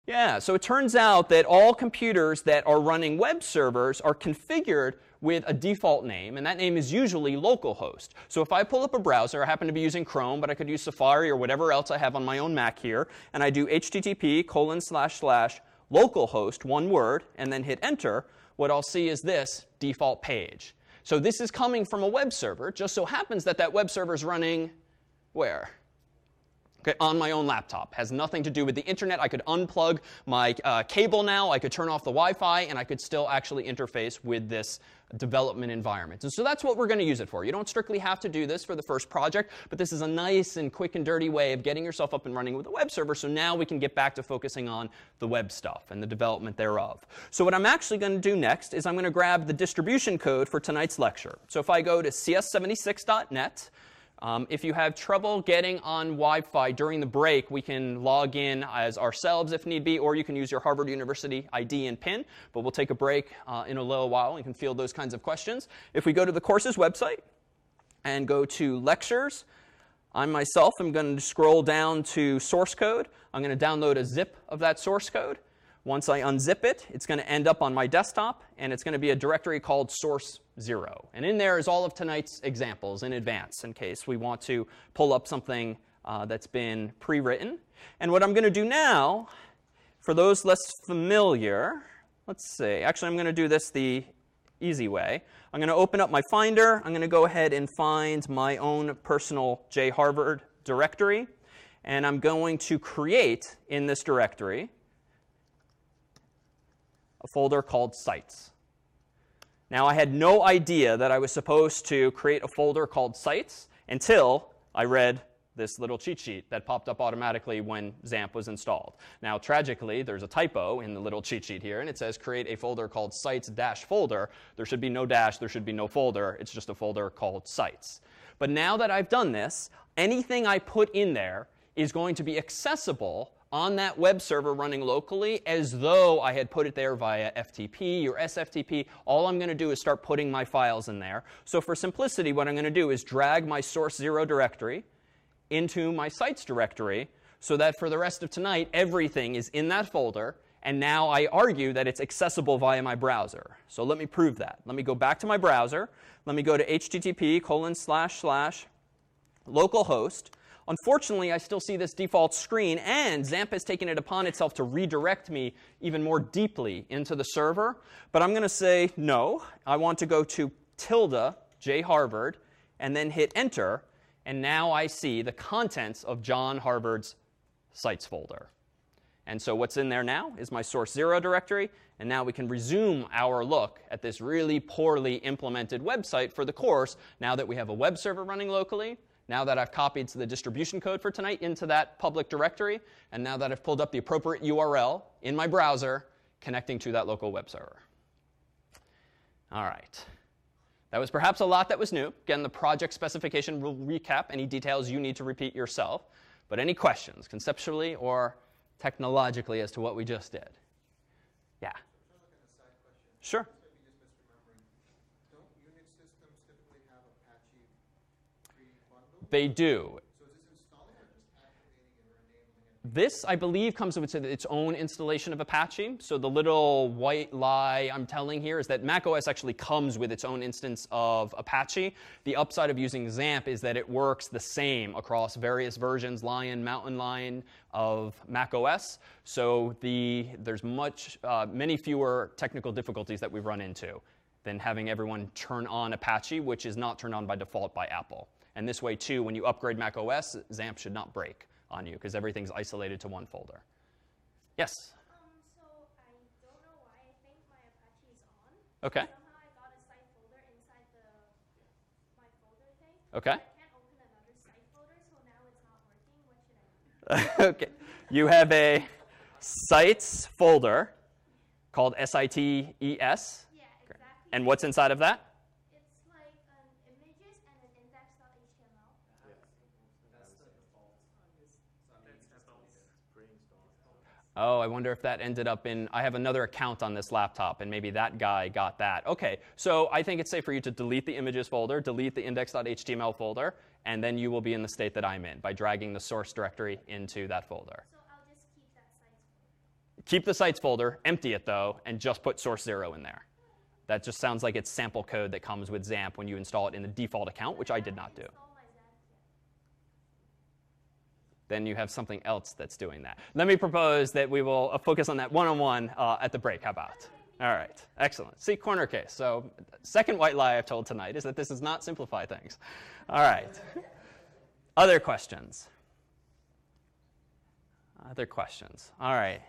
Yeah, so it turns out that all computers that are running web servers are configured with a default name, and that name is usually localhost. So if I pull up a browser, I happen to be using Chrome, but I could use Safari or whatever else I have on my own Mac here, and I do http://localhost, one word, and then hit enter, what I'll see is this default page. So this is coming from a web server. It just so happens that that web server is running where? Okay, on my own laptop. Has nothing to do with the internet. I could unplug my cable now. I could turn off the Wi-Fi, and I could still actually interface with this development environment. And so that's what we're going to use it for. You don't strictly have to do this for the first project, but this is a nice and quick and dirty way of getting yourself up and running with a web server. So now we can get back to focusing on the web stuff and the development thereof. So what I'm actually going to do next is I'm going to grab the distribution code for tonight's lecture. So if I go to cs76.net, if you have trouble getting on Wi-Fi during the break, we can log in as ourselves if need be, or you can use your Harvard University ID and PIN. But we'll take a break in a little while and can field those kinds of questions. If we go to the course's website and go to lectures, I myself am going to scroll down to source code. I'm going to download a zip of that source code. Once I unzip it, it's going to end up on my desktop, and it's going to be a directory called source 0. And in there is all of tonight's examples in advance in case we want to pull up something that's been pre-written. And what I'm going to do now, for those less familiar, let's see. Actually, I'm going to do this the easy way. I'm going to open up my Finder. I'm going to go ahead and find my own personal jharvard directory. And I'm going to create in this directory a folder called Sites. Now, I had no idea that I was supposed to create a folder called Sites until I read this little cheat sheet that popped up automatically when XAMPP was installed. Now, tragically, there's a typo in the little cheat sheet here, and it says create a folder called sites-folder. There should be no dash. There should be no folder. It's just a folder called Sites. But now that I've done this, anything I put in there is going to be accessible on that web server running locally as though I had put it there via FTP or SFTP. All I'm going to do is start putting my files in there. So for simplicity, what I'm going to do is drag my source 0 directory into my sites directory so that for the rest of tonight, everything is in that folder. And now I argue that it's accessible via my browser. So let me prove that. Let me go back to my browser. Let me go to http://localhost. Unfortunately, I still see this default screen, and XAMPP has taken it upon itself to redirect me even more deeply into the server. But I'm going to say no. I want to go to ~jharvard and then hit enter. And now I see the contents of John Harvard's sites folder. And so what's in there now is my source 0 directory. And now we can resume our look at this really poorly implemented website for the course now that we have a web server running locally, now that I've copied the distribution code for tonight into that public directory, and now that I've pulled up the appropriate URL in my browser connecting to that local web server. All right. That was perhaps a lot that was new. Again, the project specification will recap any details you need to repeat yourself. But any questions, conceptually or technologically, as to what we just did? Yeah. Sure. They do. So is this installing or just activating it or enabling it? This, I believe, comes with its own installation of Apache. So the little white lie I'm telling here is that macOS actually comes with its own instance of Apache. The upside of using XAMPP is that it works the same across various versions, Lion, Mountain Lion, of macOS. So there's many fewer technical difficulties that we've run into than having everyone turn on Apache, which is not turned on by default by Apple. And this way, too, when you upgrade macOS, XAMPP should not break on you because everything's isolated to one folder. Yes? So I don't know why I think my Apache is on. OK. Somehow I got a site folder inside my folder thing. OK. I can't open another site folder, so now it's not working. What should I do? OK. You have a sites folder called SITES. Yeah, exactly. And what's inside of that? Oh, I wonder if that ended up in, I have another account on this laptop, and maybe that guy got that. OK, so I think it's safe for you to delete the images folder, delete the index.html folder, and then you will be in the state that I'm in by dragging the source directory into that folder. So I'll just keep that sites folder. Keep the sites folder, empty it though, and just put source 0 in there. That just sounds like it's sample code that comes with XAMPP when you install it in the default account, which I did not do. Then you have something else that's doing that. Let me propose that we will focus on that one-on-one at the break. How about? All right, excellent. See, corner case. So second white lie I've told tonight is that this does not simplify things. All right. Other questions? Other questions? All right.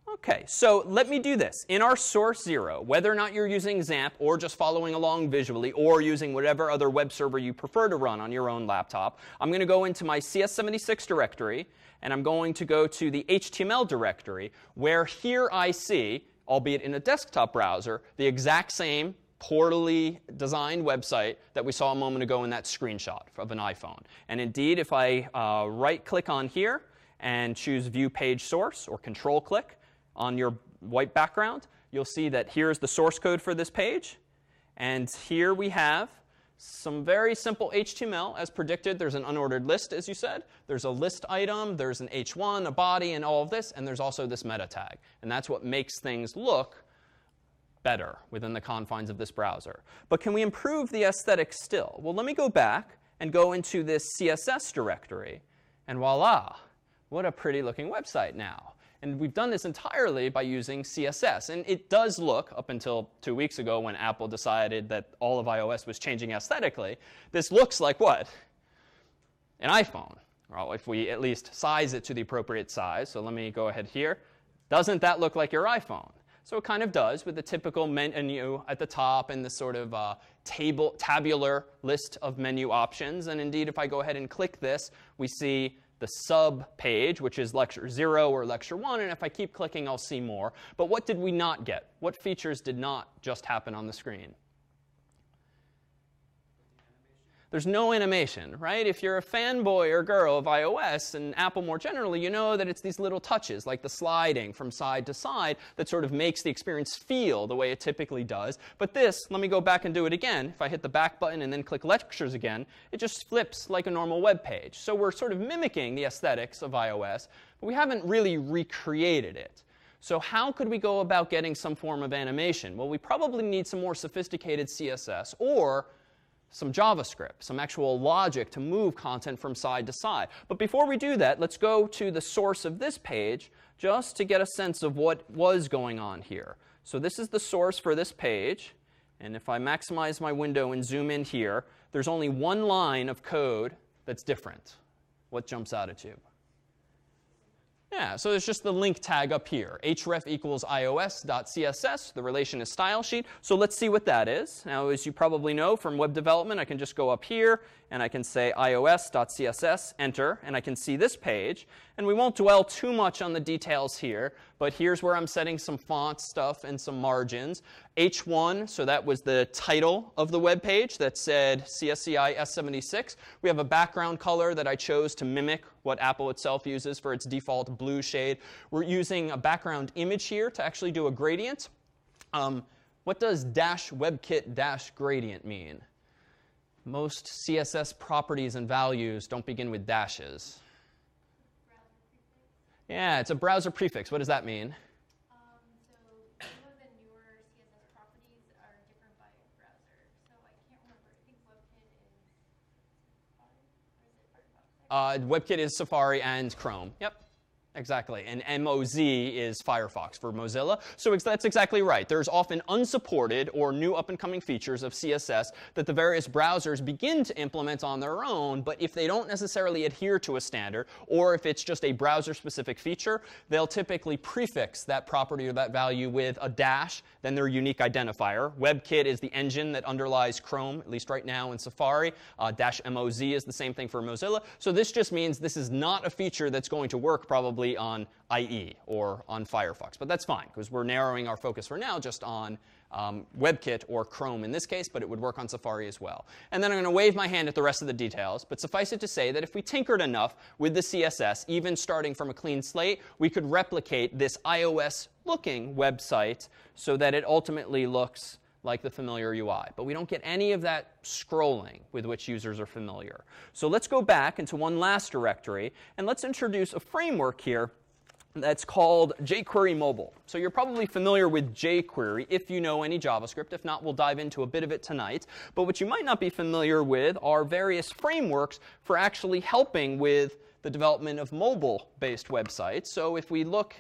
OK, so let me do this. In our source 0, whether or not you're using XAMPP or just following along visually or using whatever other web server you prefer to run on your own laptop, I'm going to go into my CS76 directory, and I'm going to go to the HTML directory, where here I see, albeit in a desktop browser, the exact same poorly designed website that we saw a moment ago in that screenshot of an iPhone. And indeed, if I right-click on here and choose View Page Source, or Control-click on your white background, you'll see that here's the source code for this page. And here we have some very simple HTML. As predicted, there's an unordered list, as you said. There's a list item. There's an h1, a body, and all of this. And there's also this meta tag. And that's what makes things look better within the confines of this browser. But can we improve the aesthetics still? Well, let me go back and go into this CSS directory. And voila, what a pretty looking website now. And we've done this entirely by using CSS. And it does look, up until 2 weeks ago when Apple decided that all of iOS was changing aesthetically, this looks like what? An iPhone. Well, if we at least size it to the appropriate size. So let me go ahead here. Doesn't that look like your iPhone? So it kind of does, with the typical menu at the top and this sort of tabular list of menu options. And indeed, if I go ahead and click this, we see the sub page, which is lecture 0 or lecture 1. And if I keep clicking, I'll see more. But what did we not get? What features did not just happen on the screen? There's no animation, right? If you're a fanboy or girl of iOS and Apple more generally, you know that it's these little touches, like the sliding from side to side, that sort of makes the experience feel the way it typically does. But this, let me go back and do it again. If I hit the back button and then click lectures again, it just flips like a normal web page. So we're sort of mimicking the aesthetics of iOS, but we haven't really recreated it. So how could we go about getting some form of animation? Well, we probably need some more sophisticated CSS or some JavaScript, some actual logic to move content from side to side. But before we do that, let's go to the source of this page just to get a sense of what was going on here. So this is the source for this page. And if I maximize my window and zoom in here, there's only one line of code that's different. What jumps out at you? Yeah, so there's just the link tag up here, href equals ios.css. The relation is style sheet. So let's see what that is. Now, as you probably know from web development, I can just go up here, and I can say ios.css, enter, and I can see this page. And we won't dwell too much on the details here, but here's where I'm setting some font stuff and some margins. H1, so that was the title of the web page that said CSCI S76. We have a background color that I chose to mimic what Apple itself uses for its default blue shade. We're using a background image here to actually do a gradient. What does -WebKit-gradient mean? Most CSS properties and values don't begin with dashes. Yeah, it's a browser prefix. What does that mean? So some of the newer CSS properties are different by browser. So I can't remember. I think WebKit is Safari, or is it Firefox? WebKit is Safari and Chrome. Yep. Exactly. And MOZ is Firefox for Mozilla. So that's exactly right. There's often unsupported or new up-and-coming features of CSS that the various browsers begin to implement on their own. But if they don't necessarily adhere to a standard, or if it's just a browser-specific feature, they'll typically prefix that property or that value with a dash, then their unique identifier. WebKit is the engine that underlies Chrome, at least right now in Safari. -MOZ is the same thing for Mozilla. So this just means this is not a feature that's going to work probably on IE or on Firefox. But that's fine, because we're narrowing our focus for now just on WebKit or Chrome in this case, but it would work on Safari as well. And then I'm going to wave my hand at the rest of the details. But suffice it to say that if we tinkered enough with the CSS, even starting from a clean slate, we could replicate this iOS-looking website so that it ultimately looks like the familiar UI. But we don't get any of that scrolling with which users are familiar. So let's go back into one last directory, and let's introduce a framework here that's called jQuery Mobile. So you're probably familiar with jQuery if you know any JavaScript. If not, we'll dive into a bit of it tonight. But what you might not be familiar with are various frameworks for actually helping with the development of mobile-based websites. So if we look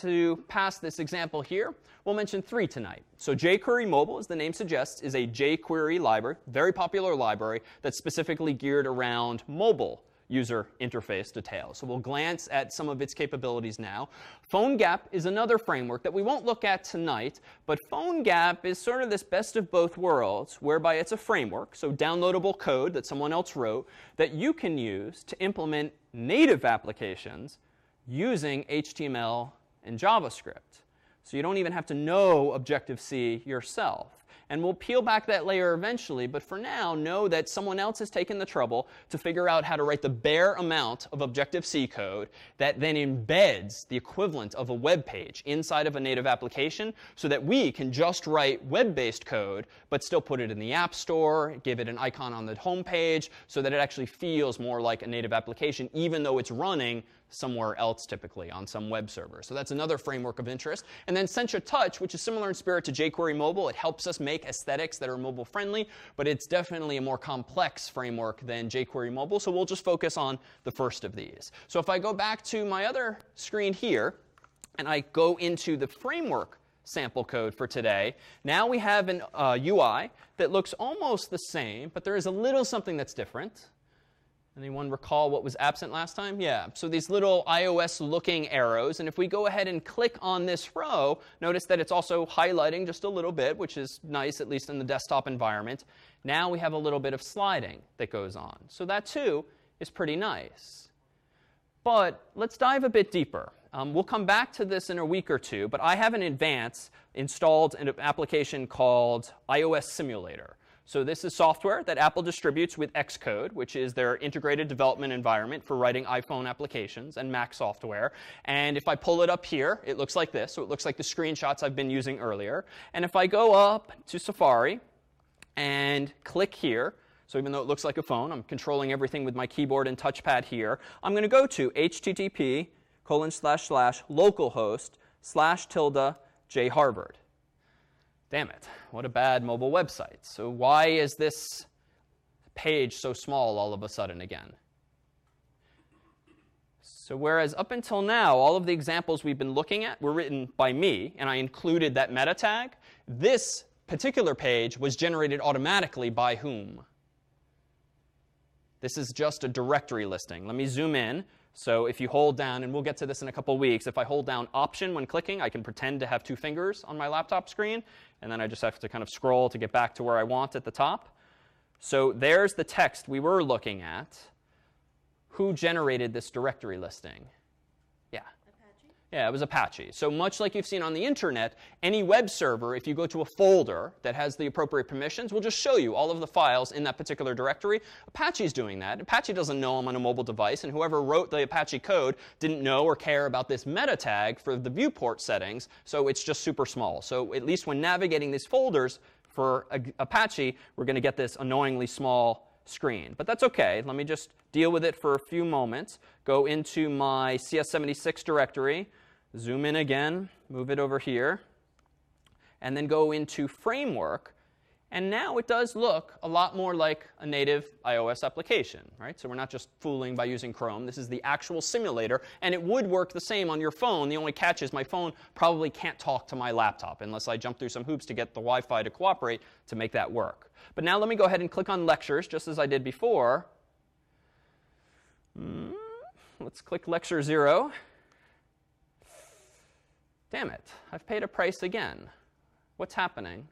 to pass this example here, we'll mention 3 tonight. So jQuery Mobile, as the name suggests, is a jQuery library, very popular library that's specifically geared around mobile user interface details. So we'll glance at some of its capabilities now. PhoneGap is another framework that we won't look at tonight, but PhoneGap is sort of this best of both worlds, whereby it's a framework, so downloadable code that someone else wrote, that you can use to implement native applications using HTML and JavaScript. So you don't even have to know Objective-C yourself. And we'll peel back that layer eventually, but for now, know that someone else has taken the trouble to figure out how to write the bare amount of Objective-C code that then embeds the equivalent of a web page inside of a native application so that we can just write web-based code, but still put it in the App Store, give it an icon on the home page so that it actually feels more like a native application, even though it's running somewhere else, typically on some web server. So that's another framework of interest. And then Sencha Touch, which is similar in spirit to jQuery Mobile. It helps us make aesthetics that are mobile friendly, but it's definitely a more complex framework than jQuery Mobile. So we'll just focus on the first of these. So if I go back to my other screen here, and I go into the framework sample code for today, now we have an UI that looks almost the same, but there is a little something that's different. Anyone recall what was absent last time? Yeah, so these little iOS-looking arrows. And if we go ahead and click on this row, notice that it's also highlighting just a little bit, which is nice, at least in the desktop environment. Now we have a little bit of sliding that goes on. So that, too, is pretty nice. But let's dive a bit deeper. We'll come back to this in a week or two, but I have in advance installed an application called iOS Simulator. So this is software that Apple distributes with Xcode, which is their integrated development environment for writing iPhone applications and Mac software. And if I pull it up here, it looks like this. So it looks like the screenshots I've been using earlier. And if I go up to Safari and click here, so even though it looks like a phone, I'm controlling everything with my keyboard and touchpad here. I'm going to go to http://localhost//jharvard. Damn it, what a bad mobile website. So why is this page so small all of a sudden again? So whereas up until now, all of the examples we've been looking at were written by me, and I included that meta tag, this particular page was generated automatically by whom? This is just a directory listing. Let me zoom in. So if you hold down, and we'll get to this in a couple weeks, if I hold down Option when clicking, I can pretend to have 2 fingers on my laptop screen. And then I just have to kind of scroll to get back to where I want at the top. So there's the text we were looking at. Who generated this directory listing? Yeah. Apache? Yeah, it was Apache. So much like you've seen on the internet, any web server, if you go to a folder that has the appropriate permissions, will just show you all of the files in that particular directory. Apache's doing that. Apache doesn't know I'm on a mobile device, and whoever wrote the Apache code didn't know or care about this meta tag for the viewport settings, so it's just super small. So at least when navigating these folders for Apache, we're going to get this annoyingly small screen. But that's OK. Let me just deal with it for a few moments. Go into my CS76 directory, zoom in again, move it over here, and then go into Framework. And now it does look a lot more like a native iOS application, right? So we're not just fooling by using Chrome. This is the actual simulator, and it would work the same on your phone. The only catch is my phone probably can't talk to my laptop unless I jump through some hoops to get the Wi-Fi to cooperate to make that work. But now let me go ahead and click on Lectures, just as I did before. Let's click Lecture 0. Damn it, I've paid a price again. What's happening?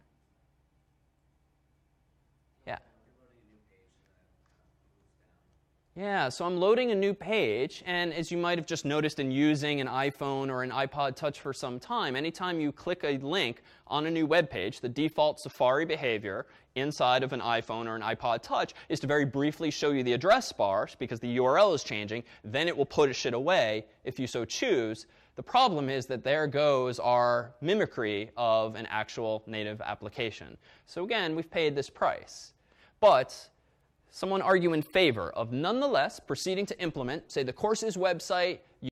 Yeah, so I'm loading a new page, and as you might have just noticed in using an iPhone or an iPod Touch for some time, anytime you click a link on a new web page, the default Safari behavior inside of an iPhone or an iPod Touch is to very briefly show you the address bar because the URL is changing. Then it will push it away if you so choose. The problem is that there goes our mimicry of an actual native application. So again, we've paid this price. But someone argue in favor of nonetheless proceeding to implement, say, the courses website